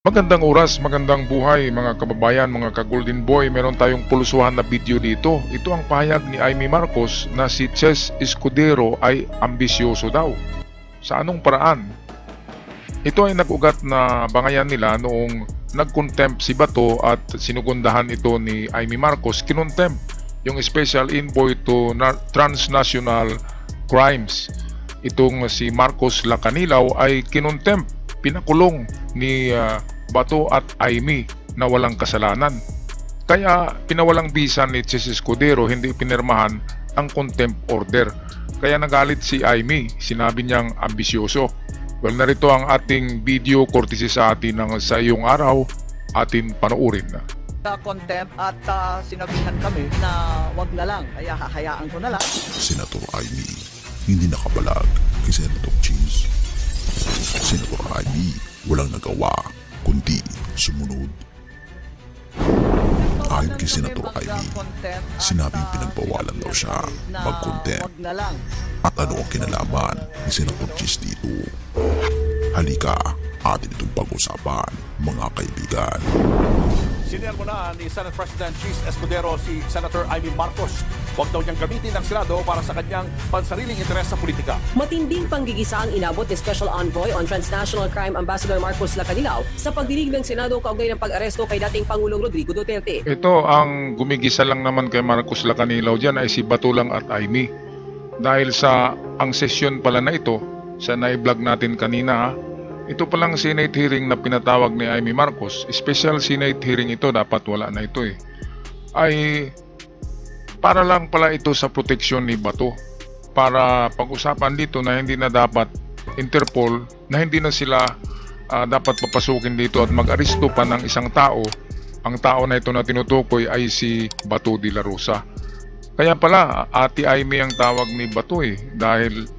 Magandang oras, magandang buhay mga kababayan, mga ka-Golden Boy. Meron tayong pulusuhan na video dito. Ito ang pahayag ni Amy Marcos na si Chess Escudero ay ambisyoso daw. Sa anong paraan? Ito ay nag-ugat na bangayan nila noong nag-contempt si Bato at sinugundahan ito ni Amy Marcos. Kinontempt yung Special Envoy to Transnational Crimes. Itong si Marcos Lacanilaw ay kinontempt, pinakulong ni Bato at Amy na walang kasalanan. Kaya pinawalang bisa ni Chess Escudero, hindi pinirmahan ang contempt order. Kaya nagalit si Amy, sinabi niyang ambisyoso. Well, narito ang ating video courtesy sa atin ng Sa Iyong Araw, atin panoorin. Contempt at sinabihan kami na wag na lang, kaya hahayaan ko na lang. Senator Amy, hindi nakabalag kay Senator Cheese. Senator Amy, walang nagawa kundi sumunod. Ayon kay Senator Amy, sinabing pinagbawalan daw siya mag-contempt. At ano ang kinalaman ni Senator Cheese dito? Halika, atin itong pag-usapan, mga kaibigan. Sinirmo na ni Senate President Cheese Escudero si Senator Amy Marcos. Huwag daw niyang gamitin ang Senado para sa kanyang pansariling interes sa politika. Matinding panggigisa ang inabot ni Special Envoy on Transnational Crime Ambassador Marcos Lacanilaw sa pagdinig ng Senado kaugnay ng pag-aresto kay dating Pangulong Rodrigo Duterte. Ito ang gumigisa lang naman kay Marcos Lacanilaw dyan ay si Bato lang at Amy. Dahil sa ang sesyon pala na ito, sa na-vlog natin kanina, ito palang Senate hearing na pinatawag ni Amy Marcos, special Senate hearing ito, dapat wala na ito ay para lang pala ito sa proteksyon ni Bato. Para pag-usapan dito na hindi na dapat Interpol, na hindi na sila dapat papasukin dito at mag-aristo pa ng isang tao. Ang tao na ito na tinutukoy ay si Bato de la Rosa. Kaya pala, Ate Amy ang tawag ni Bato dahil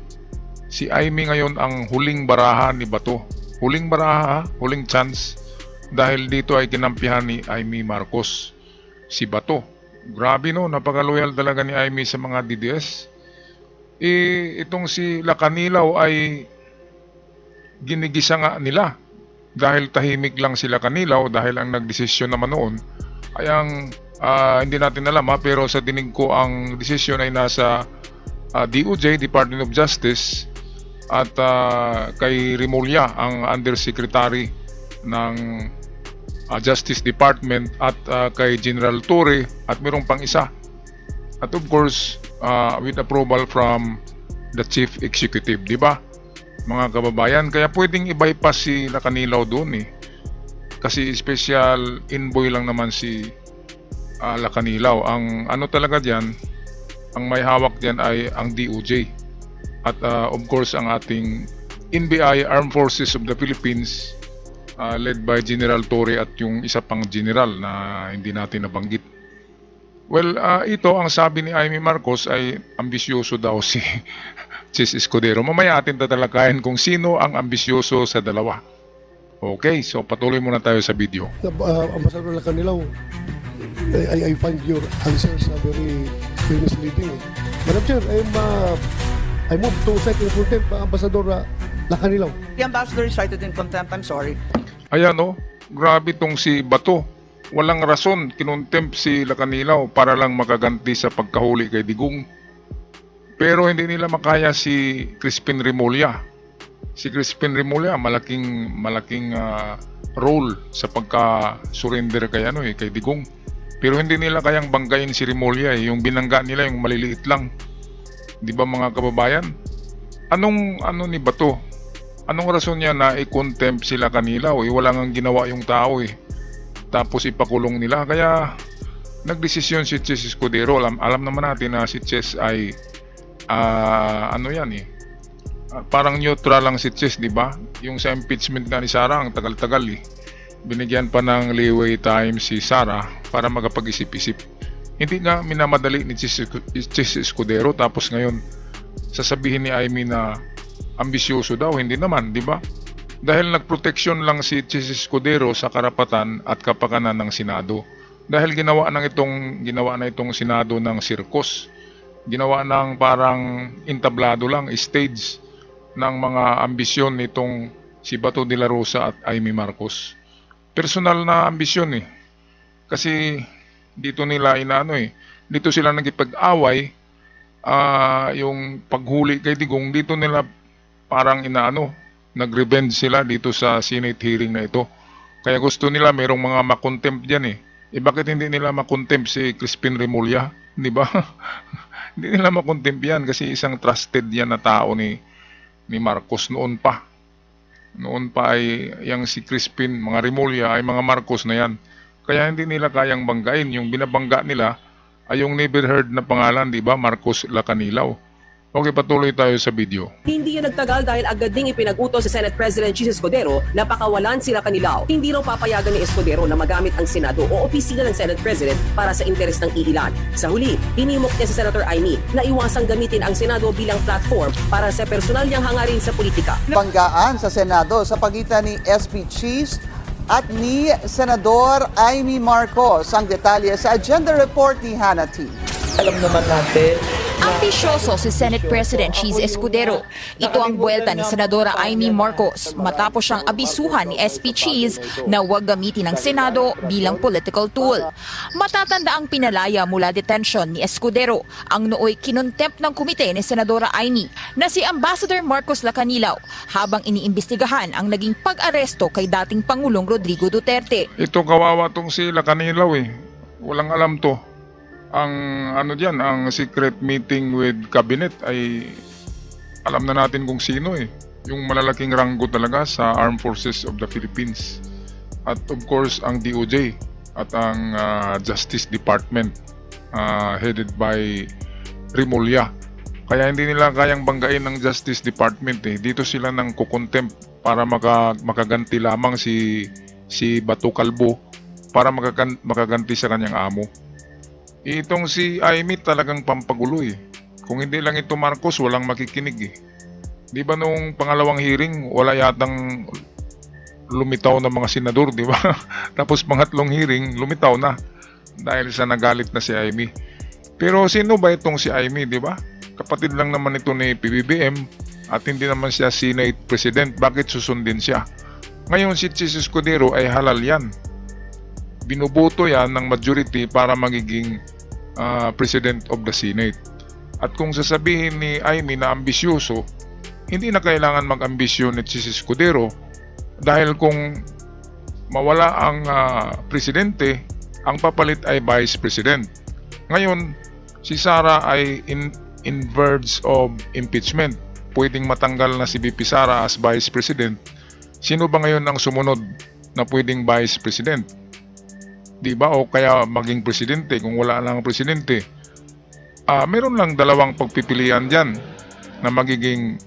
si Amy ngayon ang huling baraha ni Bato. Huling baraha, huling chance, dahil dito ay kinampihan ni Amy Marcos si Bato. Grabe no, napaka-loyal talaga ni Amy sa mga DDS. Itong si Lacanilaw ay ginigisa nga nila dahil tahimik lang si Lacanilaw dahil ang nagdesisyon naman noon ay ang hindi natin alam pero sa dinig ko ang desisyon ay nasa DOJ, Department of Justice, at kay Remulla, ang Undersecretary ng Justice Department, at kay General Torre, at mayroong pang isa. At of course, with approval from the Chief Executive, di ba? Mga kababayan, kaya pwedeng i-bypass si Lacanilaw doon Kasi special envoy lang naman si Lacanilaw. Ang ano talaga diyan, ang may hawak diyan ay ang DOJ. At of course ang ating NBI, Armed Forces of the Philippines, led by General Torre at yung isa pang general na hindi natin nabanggit. Well, ito ang sabi ni Amy Marcos ay ambisyoso daw si Chess Escudero. Mamaya atin tatalakayin kung sino ang ambisyoso sa dalawa. Okay, so patuloy muna tayo sa video. Ambassador Lacanilaw, I find your answers very misleading. Madam Chair, I move to cite in contempt Ambassador Lacanilaw. The ambassador is cited in contempt, I'm sorry. Ayan grabe tong si Bato. Walang rason, kinontempt si Lacanilaw para lang makaganti sa pagkahuli kay Digong. Pero hindi nila makaya si Crispin Remulla. Si Crispin Remulla, malaking role sa pagka-surrender kay kay Digong. Pero hindi nila kayang banggain si Remulla yung binangga nila yung maliliit lang. Di ba mga kababayan? Anong ni Bato? Anong rason niya na i-contempt sila kanila? Wala nang ginawa yung tao Tapos ipakulong nila. Kaya nagdesisyon si Chess Escudero. Alam naman natin na si Chess ay parang neutral lang si Chess, di ba? Yung sa impeachment nga ni Sara, ang tagal-tagal Binigyan pa ng leeway time si Sara para makapag-isip-isip. Hindi nga minamadali ni Chess Escudero, tapos ngayon sasabihin ni Amy na ambisyoso daw. Hindi naman, di ba? Dahil nagproteksyon lang si Chess Escudero sa karapatan at kapakanan ng Senado. Dahil ginawa na itong Senado ng sirkos. Ginawa ng parang entablado lang, stage ng mga ambisyon nitong si Bato de la Rosa at Amy Marcos. personal na ambisyon eh. Kasi dito nila inaano eh. Dito sila nagipag-away, yung paghuli kay Digong, dito nila parang inaano, nag-revenge sila dito sa Senate hearing na ito. Kaya gusto nila merong mga makontempt dyan eh. Bakit hindi nila makontempt si Crispin Remulla? Di ba? Hindi nila makontempt yan kasi isang trusted yan na tao ni Marcos noon pa. Noon pa ay yung si Crispin, mga Remulla ay mga Marcos na yan. Kaya hindi nila kayang banggain. Yung binabangga nila ay yung never heard na pangalan, di ba? Marcos Lacanilaw. Okay, patuloy tayo sa video. Hindi yan nagtagal dahil agad ding ipinag-utos si Senate President Chis Escudero na pakawalan sila Kanilaw. Hindi raw papayagan ni Escudero na magamit ang Senado o opisina ng Senate President para sa interes ng iilan. Sa huli, hinimok niya si Senator Aimee na iwasang gamitin ang Senado bilang platform para sa personal niyang hangarin sa politika. Banggaan sa Senado sa pagitan ni SP Chis at ni Senador Aimee Marcos. Ang detalye sa agenda report ni Hannah T. Alam naman natin Ambisyoso si Senate President Chis Escudero. Ito ang buwelta ni Senadora Aimee Marcos matapos siyang abisuhan ni SP Chis na huwag gamitin ang Senado bilang political tool. Matatanda ang pinalaya mula detention ni Escudero ang nooy kinontempt ng komite ni Senadora Aimee na si Ambassador Marcos Lacanilaw habang iniimbestigahan ang naging pag-aresto kay dating Pangulong Rodrigo Duterte. Ito kawawa tong si Lacanilaw eh. Walang alam to. Ang ano diyan, ang secret meeting with cabinet ay alam na natin kung sino eh. Yung malalaking ranggo talaga sa Armed Forces of the Philippines. At of course ang DOJ at ang Justice Department headed by Remulla. Kaya hindi nila kayang banggain ng Justice Department eh. Dito sila nang kukontempt para makaganti lamang si Bato Calvo para makaganti sa kanyang amo. Itong si Aimee talagang pampagulo eh. Kung hindi lang ito Marcos, walang makikinig eh. Di ba nung pangalawang hearing, wala yatang lumitaw na mga senador, di ba? Tapos pangatlong hearing, lumitaw na dahil sa nagalit na si Aimee. Pero sino ba itong si Aimee, di ba? Kapatid lang naman ito ni PBBM at hindi naman siya Senate President. Bakit susundin siya? Ngayon si Chis Escudero ay halal yan. Binuboto yan ng majority para magiging President of the Senate. At kung sasabihin ni Aimee na ambisyoso, hindi na kailangan mag-ambisyon ni Chis Escudero dahil kung mawala ang presidente, ang papalit ay Vice President. Ngayon, si Sara ay in verge of impeachment. Pwedeng matanggal na si VP Sara as Vice President. Sino ba ngayon ang sumunod na pwedeng Vice President? Di ba? O kaya maging presidente kung wala lang presidente. Meron lang dalawang pagpipilian dyan na magiging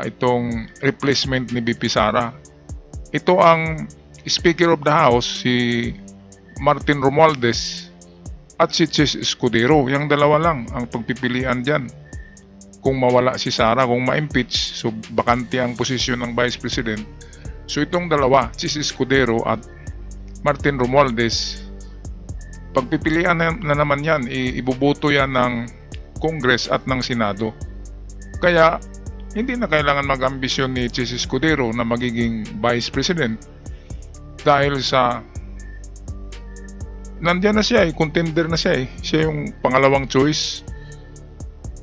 itong replacement ni VP Sara. Ito ang Speaker of the House, si Martin Romualdez at si Chis Escudero. Yung dalawa lang ang pagpipilian dyan. Kung mawala si Sara, kung ma-impeach, so bakante ang posisyon ng Vice President. So itong dalawa, Chis Escudero at Martin Romualdez, pagpipilian na naman yan, ibuboto yan ng Congress at ng Senado. Kaya hindi na kailangan mag-ambisyon ni Chis Escudero na magiging Vice President dahil sa nandyan na siya contender na siya siya yung pangalawang choice.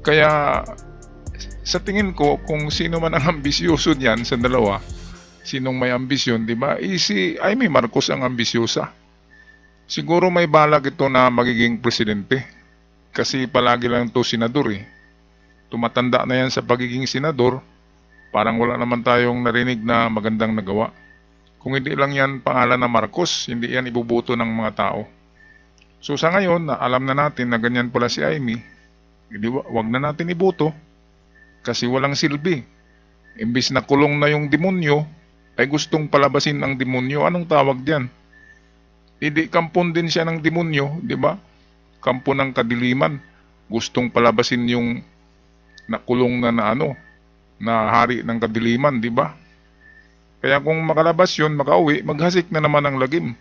Kaya sa tingin ko, kung sino man ang ambisyoso niyan sa dalawa, sinong may ambisyon, di ba? Si Aimee Marcos ang ambisyosa. Siguro may balak ito na magiging presidente. Kasi palagi lang ito senador eh. Tumatanda na yan sa pagiging senador. Parang wala naman tayong narinig na magandang nagawa. Kung hindi lang yan pangalan na Marcos, hindi yan ibubuto ng mga tao. So sa ngayon, alam na natin na ganyan pala si Aimee. Wag na natin iboto. Kasi walang silbi. Imbis na kulong na yung demonyo, ay gustong palabasin ang demonyo. Anong tawag diyan? Hindi, kampon din siya ng demonyo, di ba? Kampo ng kadiliman. Gustong palabasin yung nakulong na hari ng kadiliman, di ba? Kaya kung makalabas yun, makauwi, maghasik na naman ang lagim.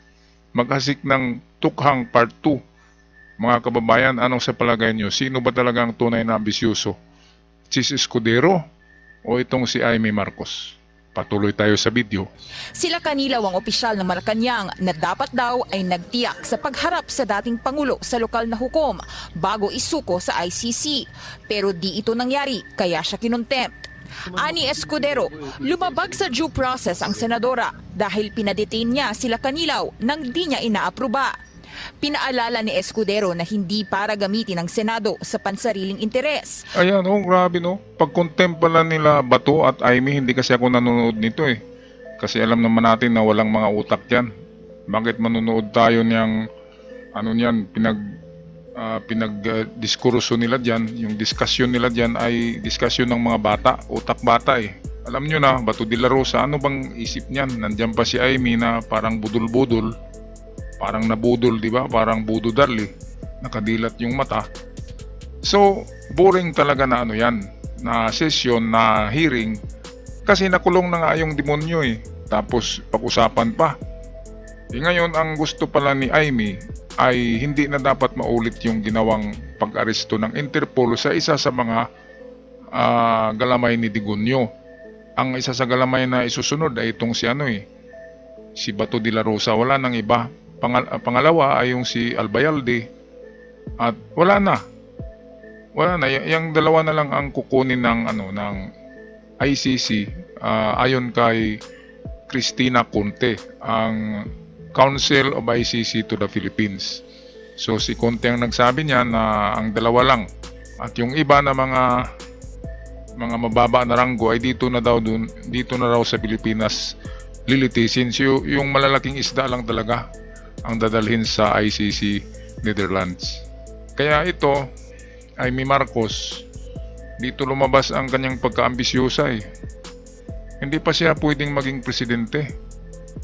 Maghasik ng tukhang part 2. Mga kababayan, anong sa palagay nyo? Sino ba talaga ang tunay na ambisyoso? Chis Escudero o itong si Aimee Marcos? Patuloy tayo sa video. Sila Canilaw ang opisyal ng Malacanang na dapat daw ay nagtiyak sa pagharap sa dating Pangulo sa lokal na hukom bago isuko sa ICC. Pero di ito nangyari kaya siya kinontempt. Ani Escudero, lumabag sa due process ang senadora dahil pinadetain niya sila Canilaw nang di niya inaapruba. Pinaalala ni Escudero na hindi para gamitin ang Senado sa pansariling interes. Ayan, grabe no. Pag-contempt pala nila Bato at Aimee, hindi kasi ako nanonood nito eh. Kasi alam naman natin na walang mga utak yan. Bakit manonood tayo niyang, pinag-diskurso nila dyan, yung diskusyon nila dyan ay diskusyon ng mga bata, utak bata eh. Alam nyo na, Bato de la Rosa, ano bang isip niyan? Nandiyan pa si Aimee na parang budol-budol. Parang nabudol, di ba? Parang Budo Darli. Nakadilat yung mata. So, boring talaga na na session, na hearing. Kasi nakulong na nga yung demonyo eh. Tapos, pag-usapan pa. Ngayon, ang gusto pala ni Aimee ay hindi na dapat maulit yung ginawang pag-aresto ng Interpol sa isa sa mga galamay ni Digonyo. Ang isa sa galamay na isusunod ay itong si Bato de la Rosa. Wala nang iba. Pangalawa ay yung si Albayalde at wala na. Yung dalawa na lang ang kukunin ng ICC ayon kay Cristina Conte, ang Council of ICC to the Philippines. So si Conte ang nagsabi niya na ang dalawa lang at yung iba na mga mababa na ranggo ay dito na raw sa Pilipinas lilitisin. So yung malalaking isda lang talaga ang dadalhin sa ICC Netherlands. Kaya ito, Aimee Marcos, dito lumabas ang kanyang pagkaambisyosa eh. Hindi pa siya pwedeng maging presidente.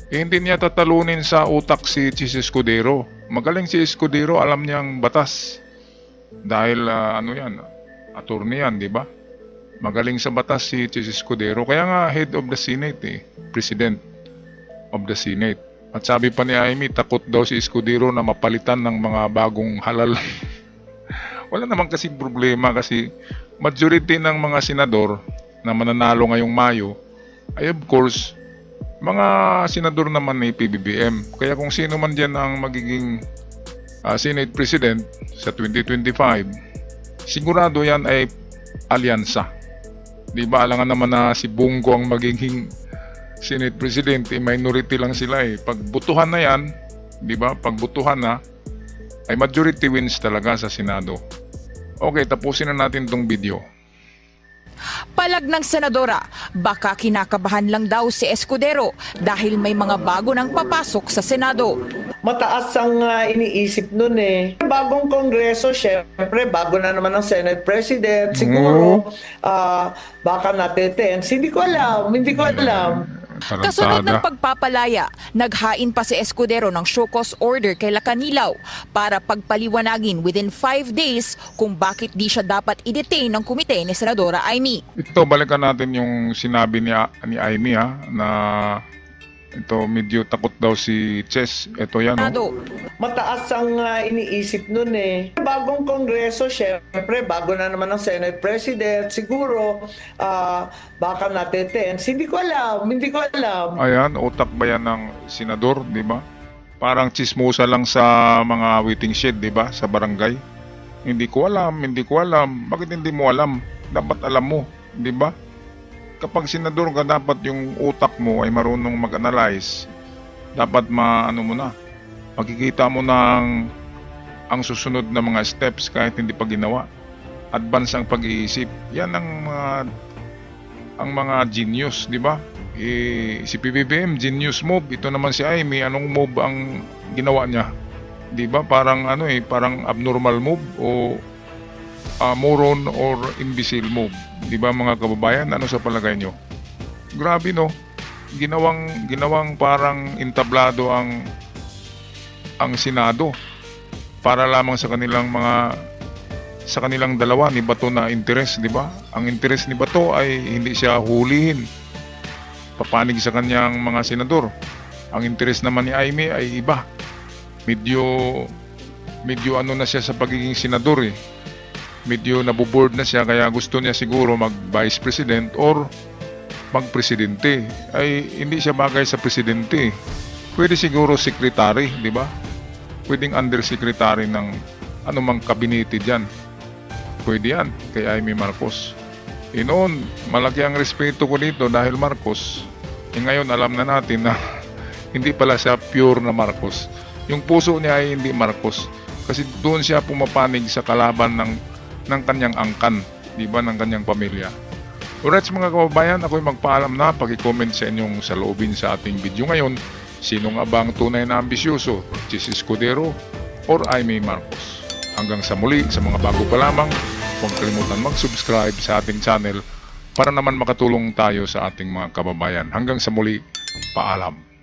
Hindi niya tatalunin sa utak si Chis Escudero. Magaling si Escudero, alam niyang batas. Dahil attorney yan, di ba? Magaling sa batas si Chis Escudero. Kaya nga head of the Senate eh, president of the Senate. At sabi pa ni Aimee, takot daw si Escudero na mapalitan ng mga bagong halal. Wala naman kasi problema kasi majority ng mga senador na mananalo ngayong Mayo ay of course mga senador naman ni PBBM. Kaya kung sino man dyan ang magiging Senate President sa 2025, sigurado yan ay alyansa. Di ba alangan naman na si Bongo ang magiging Senate President, minority lang sila eh. Pagbutuhan na yan, di ba? Pagbutuhan na, ay majority wins talaga sa Senado. Okay, tapusin na natin tong video. Palag ng senadora, baka kinakabahan lang daw si Escudero dahil may mga bago nang papasok sa Senado. Mataas ang iniisip nun eh. Bagong kongreso, syempre, bago na naman ang Senate President. Siguro, baka natetens. Hindi ko alam. Kasunod ng pagpapalaya, naghain pa si Escudero ng show cause order kay Canilaw para pagpaliwanagin within 5 days kung bakit di siya dapat i-detain ng komite ni Senadora Aimee. Ito, balikan natin yung sinabi ni Aimee na ito medyo takot daw si Chess. Ito yan. Mataas ang iniisip nun eh. Bagong kongreso, syempre, bago na naman ang Senate President. Siguro, baka natetens. Hindi ko alam. Ayan, utak ba yan ng senador, di ba? Parang chismosa lang sa mga waiting shed, di ba? Sa barangay. Hindi ko alam. Bakit hindi mo alam? Dapat alam mo, di ba? Kapag senador ka, dapat yung utak mo ay marunong mag-analyze. Dapat makikita mo ng ang susunod na mga steps kahit hindi pa ginawa. Advance ang pag-iisip. Yan ang mga genius, di ba? Si PBBM, genius move. Ito naman si Aimee, anong move ang ginawa niya? Di ba? Parang parang abnormal move o moron or imbecile move. Di ba mga kababayan? Ano sa palagay nyo? Grabe no? Ginawang parang entablado ang Senado para lamang sa kanilang dalawa ni Bato na interes, di ba? Ang interes ni Bato ay hindi siya hulihin. Papanig sa kanyang mga senador. Ang interes naman ni Aimee ay iba. Medyo na siya sa pagiging senador eh. Medyo nabuboard na siya kaya gusto niya siguro mag-vice president or magpresidente. Ay hindi siya bagay sa presidente. Pwede siguro secretary, di ba? Pwedeng undersecretary ng anumang kabinete dyan. Pwede yan kay Amy Marcos. Noon, malaki ang respeto ko dito dahil Marcos. Ngayon alam na natin na hindi pala siya pure na Marcos. Yung puso niya ay hindi Marcos. Kasi doon siya pumapanig sa kalaban ng kanyang angkan, di ba, ng kanyang pamilya. Alright mga kababayan, ako'y magpaalam na. Pag-comment sa inyong saloobin sa ating video ngayon. Sino nga ba ang tunay na ambisyoso? Chis Escudero or Amy Marcos? Hanggang sa muli, sa mga bago pa lamang, huwag kalimutan mag-subscribe sa ating channel para naman makatulong tayo sa ating mga kababayan. Hanggang sa muli, paalam.